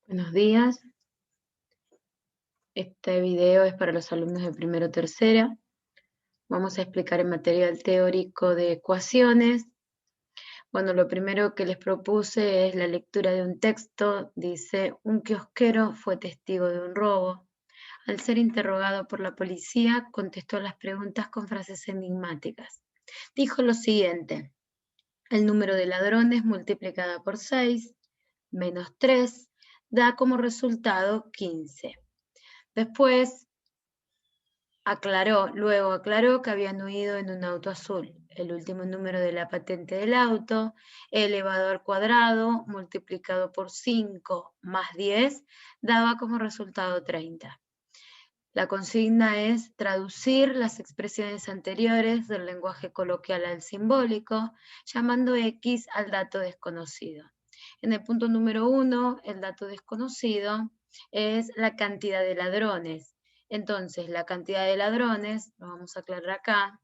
Buenos días. Este video es para los alumnos de primero o tercera. Vamos a explicar el material teórico de ecuaciones. Bueno, lo primero que les propuse es la lectura de un texto. Dice: un kiosquero fue testigo de un robo. Al ser interrogado por la policía, contestó las preguntas con frases enigmáticas. Dijo lo siguiente: el número de ladrones multiplicada por 6 menos 3 da como resultado 15. Después luego aclaró que habían huido en un auto azul. El último número de la patente del auto, elevado al cuadrado, multiplicado por 5 más 10, daba como resultado 30. La consigna es traducir las expresiones anteriores del lenguaje coloquial al simbólico, llamando X al dato desconocido. En el punto número 1, el dato desconocido es la cantidad de ladrones. Entonces, la cantidad de ladrones, lo vamos a aclarar acá.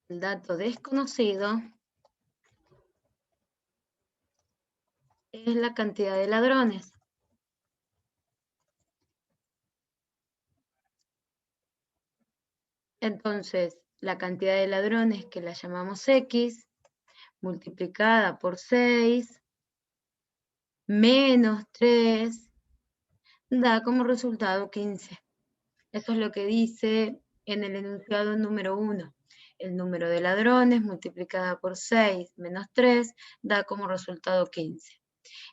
El dato desconocido es la cantidad de ladrones. Entonces, la cantidad de ladrones, que la llamamos X, multiplicada por 6, menos 3, da como resultado 15. Eso es lo que dice en el enunciado número 1. El número de ladrones multiplicada por 6 menos 3 da como resultado 15.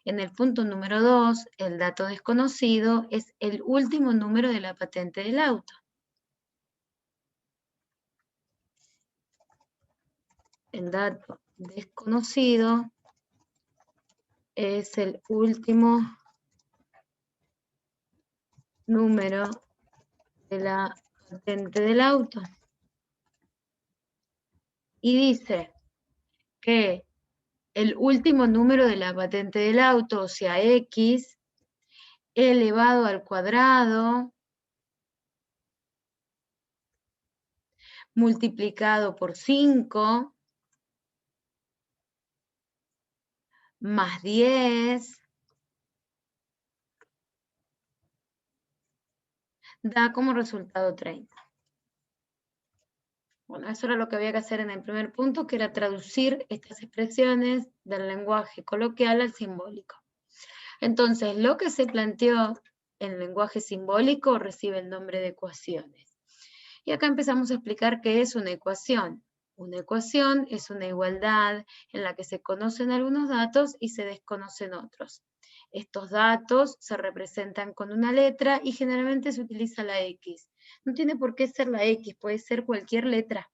En el punto número 2, el dato desconocido es el último número de la patente del auto. El dato desconocido es el último número de la patente del auto. Y dice que el último número de la patente del auto, o sea, X, elevado al cuadrado, multiplicado por 5, más 10, da como resultado 30. Bueno, eso era lo que había que hacer en el primer punto, que era traducir estas expresiones del lenguaje coloquial al simbólico. Entonces, lo que se planteó en el lenguaje simbólico recibe el nombre de ecuaciones. Y acá empezamos a explicar qué es una ecuación. Una ecuación es una igualdad en la que se conocen algunos datos y se desconocen otros. Estos datos se representan con una letra y generalmente se utiliza la X. No tiene por qué ser la X, puede ser cualquier letra.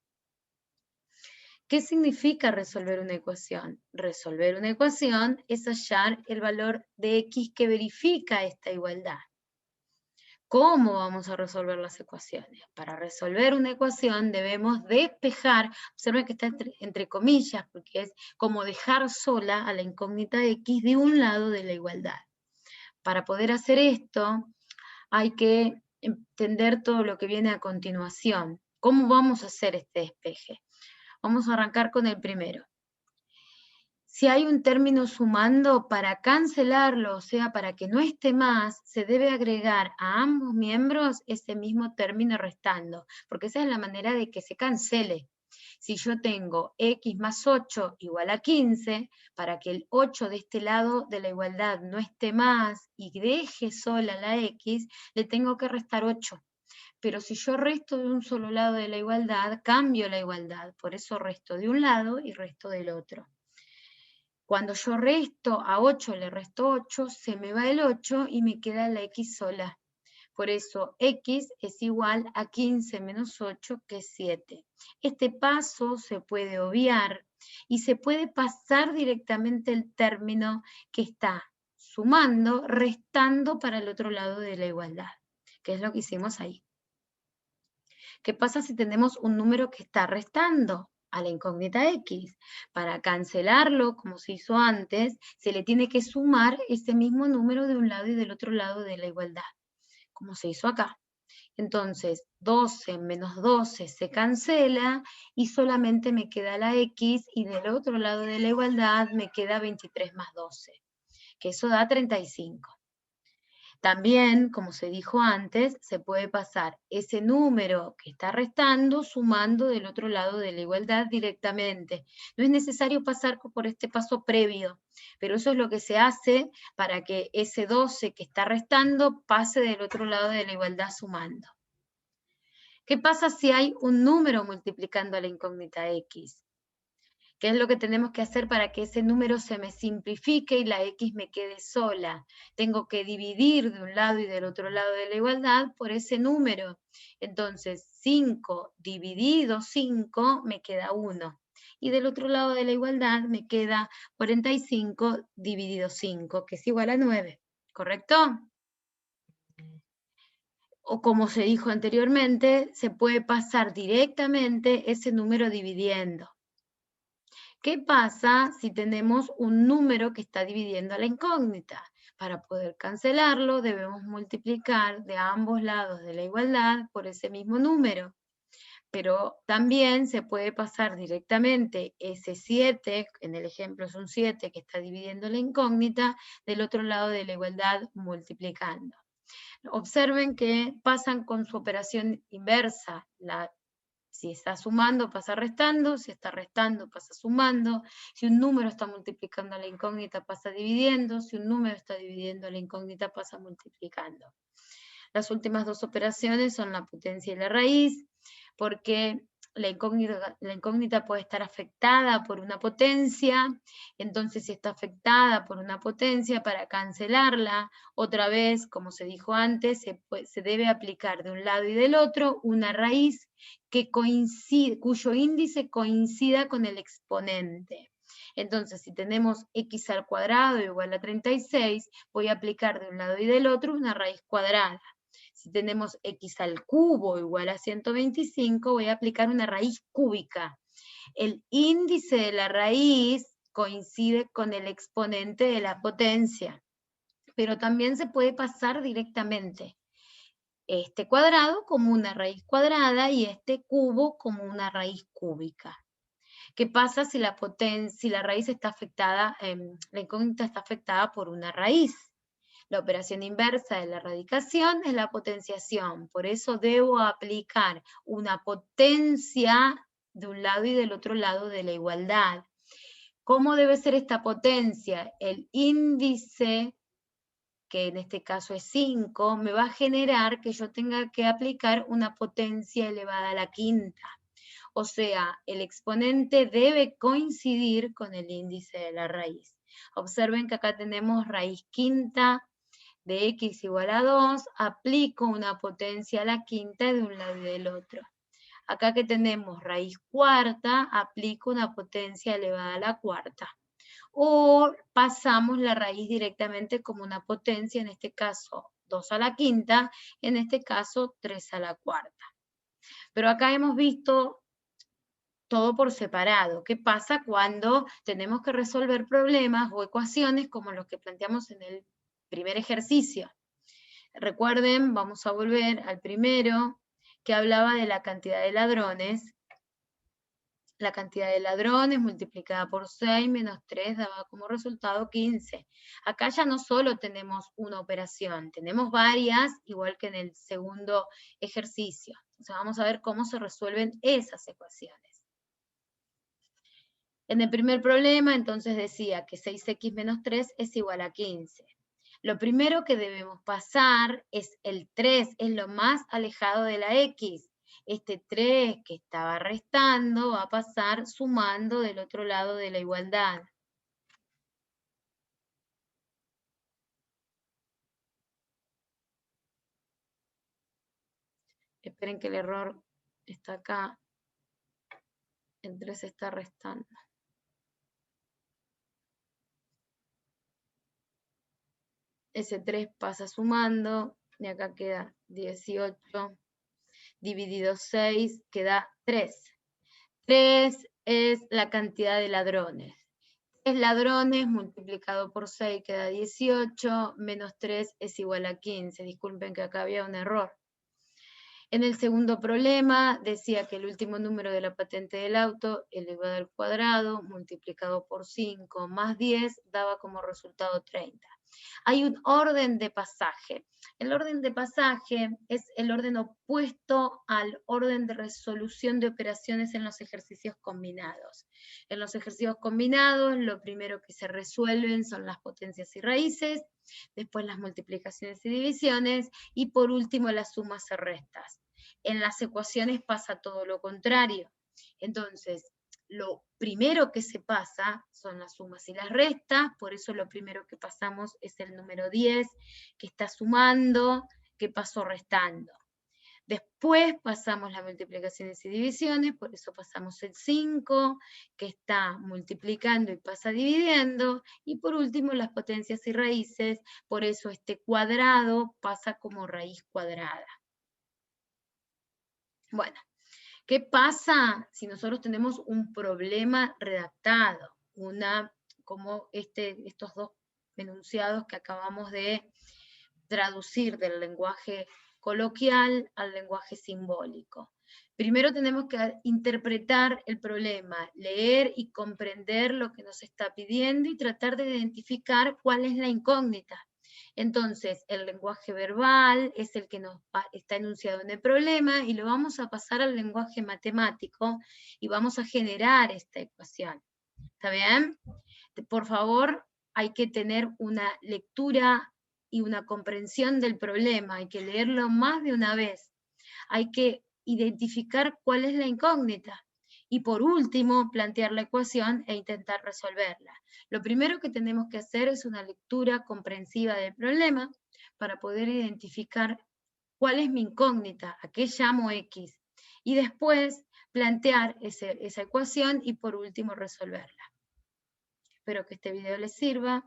¿Qué significa resolver una ecuación? Resolver una ecuación es hallar el valor de X que verifica esta igualdad. ¿Cómo vamos a resolver las ecuaciones? Para resolver una ecuación debemos despejar, observen que está entre comillas, porque es como dejar sola a la incógnita X de un lado de la igualdad. Para poder hacer esto, hay que entender todo lo que viene a continuación. ¿Cómo vamos a hacer este despeje? Vamos a arrancar con el primero. Si hay un término sumando, para cancelarlo, o sea, para que no esté más, se debe agregar a ambos miembros ese mismo término restando, porque esa es la manera de que se cancele. Si yo tengo x más 8 igual a 15, para que el 8 de este lado de la igualdad no esté más y deje sola la x, le tengo que restar 8. Pero si yo resto de un solo lado de la igualdad, cambio la igualdad. Por eso resto de un lado y resto del otro. Cuando yo resto a 8, le resto 8, se me va el 8 y me queda la x sola. Por eso x es igual a 15 menos 8, que es 7. Este paso se puede obviar y se puede pasar directamente el término que está sumando, restando para el otro lado de la igualdad, que es lo que hicimos ahí. ¿Qué pasa si tenemos un número que está restando a la incógnita X? Para cancelarlo, como se hizo antes, se le tiene que sumar ese mismo número de un lado y del otro lado de la igualdad, como se hizo acá. Entonces, 12 menos 12 se cancela y solamente me queda la X, y del otro lado de la igualdad me queda 23 más 12, que eso da 35. También, como se dijo antes, se puede pasar ese número que está restando sumando del otro lado de la igualdad directamente. No es necesario pasar por este paso previo, pero eso es lo que se hace para que ese 12 que está restando pase del otro lado de la igualdad sumando. ¿Qué pasa si hay un número multiplicando a la incógnita X? ¿Qué es lo que tenemos que hacer para que ese número se me simplifique y la X me quede sola? Tengo que dividir de un lado y del otro lado de la igualdad por ese número. Entonces, 5 dividido 5 me queda 1. Y del otro lado de la igualdad me queda 45 dividido 5, que es igual a 9. ¿Correcto? O como se dijo anteriormente, se puede pasar directamente ese número dividiendo. ¿Qué pasa si tenemos un número que está dividiendo a la incógnita? Para poder cancelarlo debemos multiplicar de ambos lados de la igualdad por ese mismo número. Pero también se puede pasar directamente ese 7, en el ejemplo es un 7 que está dividiendo la incógnita, del otro lado de la igualdad multiplicando. Observen que pasan con su operación inversa. Si está sumando, pasa restando. Si está restando, pasa sumando. Si un número está multiplicando a la incógnita, pasa dividiendo. Si un número está dividiendo a la incógnita, pasa multiplicando. Las últimas dos operaciones son la potencia y la raíz, porque la incógnita puede estar afectada por una potencia. Entonces, si está afectada por una potencia, para cancelarla, otra vez, como se dijo antes, se debe aplicar de un lado y del otro una raíz cuyo índice coincida con el exponente. Entonces, si tenemos x al cuadrado igual a 36, voy a aplicar de un lado y del otro una raíz cuadrada. Si tenemos x al cubo igual a 125, voy a aplicar una raíz cúbica. El índice de la raíz coincide con el exponente de la potencia, pero también se puede pasar directamente este cuadrado como una raíz cuadrada y este cubo como una raíz cúbica. ¿Qué pasa si la raíz está afectada, la incógnita está afectada por una raíz? La operación inversa de la radicación es la potenciación. Por eso debo aplicar una potencia de un lado y del otro lado de la igualdad. ¿Cómo debe ser esta potencia? El índice, que en este caso es 5, me va a generar que yo tenga que aplicar una potencia elevada a la quinta. O sea, el exponente debe coincidir con el índice de la raíz. Observen que acá tenemos raíz quinta de x igual a 2, aplico una potencia a la quinta de un lado y del otro. Acá que tenemos raíz cuarta, aplico una potencia elevada a la cuarta. O pasamos la raíz directamente como una potencia, en este caso 2 a la quinta, en este caso 3 a la cuarta. Pero acá hemos visto todo por separado. ¿Qué pasa cuando tenemos que resolver problemas o ecuaciones como los que planteamos en el primer ejercicio? Recuerden, vamos a volver al primero, que hablaba de la cantidad de ladrones. La cantidad de ladrones multiplicada por 6 menos 3 daba como resultado 15. Acá ya no solo tenemos una operación, tenemos varias, igual que en el segundo ejercicio. Entonces vamos a ver cómo se resuelven esas ecuaciones. En el primer problema, entonces decía que 6x menos 3 es igual a 15. Lo primero que debemos pasar es el 3, es lo más alejado de la X. Este 3 que estaba restando va a pasar sumando del otro lado de la igualdad. Esperen que el error está acá. El 3 está restando. Ese 3 pasa sumando, y acá queda 18 dividido 6, queda 3. 3 es la cantidad de ladrones. 3 ladrones multiplicado por 6 queda 18, menos 3 es igual a 15. Disculpen que acá había un error. En el segundo problema decía que el último número de la patente del auto elevado al cuadrado multiplicado por 5 más 10 daba como resultado 30. Hay un orden de pasaje. El orden de pasaje es el orden opuesto al orden de resolución de operaciones en los ejercicios combinados. En los ejercicios combinados, lo primero que se resuelven son las potencias y raíces, después las multiplicaciones y divisiones, y por último las sumas y restas. En las ecuaciones pasa todo lo contrario. Entonces, lo primero que se pasa son las sumas y las restas, por eso lo primero que pasamos es el número 10, que está sumando, que pasó restando. Después pasamos las multiplicaciones y divisiones, por eso pasamos el 5, que está multiplicando y pasa dividiendo, y por último las potencias y raíces, por eso este cuadrado pasa como raíz cuadrada. Bueno, ¿qué pasa si nosotros tenemos un problema redactado? Como estos dos enunciados que acabamos de traducir del lenguaje coloquial al lenguaje simbólico. Primero tenemos que interpretar el problema, leer y comprender lo que nos está pidiendo y tratar de identificar cuál es la incógnita. Entonces, el lenguaje verbal es el que nos está enunciado en el problema y lo vamos a pasar al lenguaje matemático y vamos a generar esta ecuación. ¿Está bien? Por favor, hay que tener una lectura y una comprensión del problema, hay que leerlo más de una vez. Hay que identificar cuál es la incógnita. Y por último, plantear la ecuación e intentar resolverla. Lo primero que tenemos que hacer es una lectura comprensiva del problema para poder identificar cuál es mi incógnita, a qué llamo X. Y después plantear esa ecuación y por último resolverla. Espero que este video les sirva.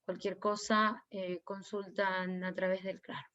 Cualquier cosa consultan a través del Claro.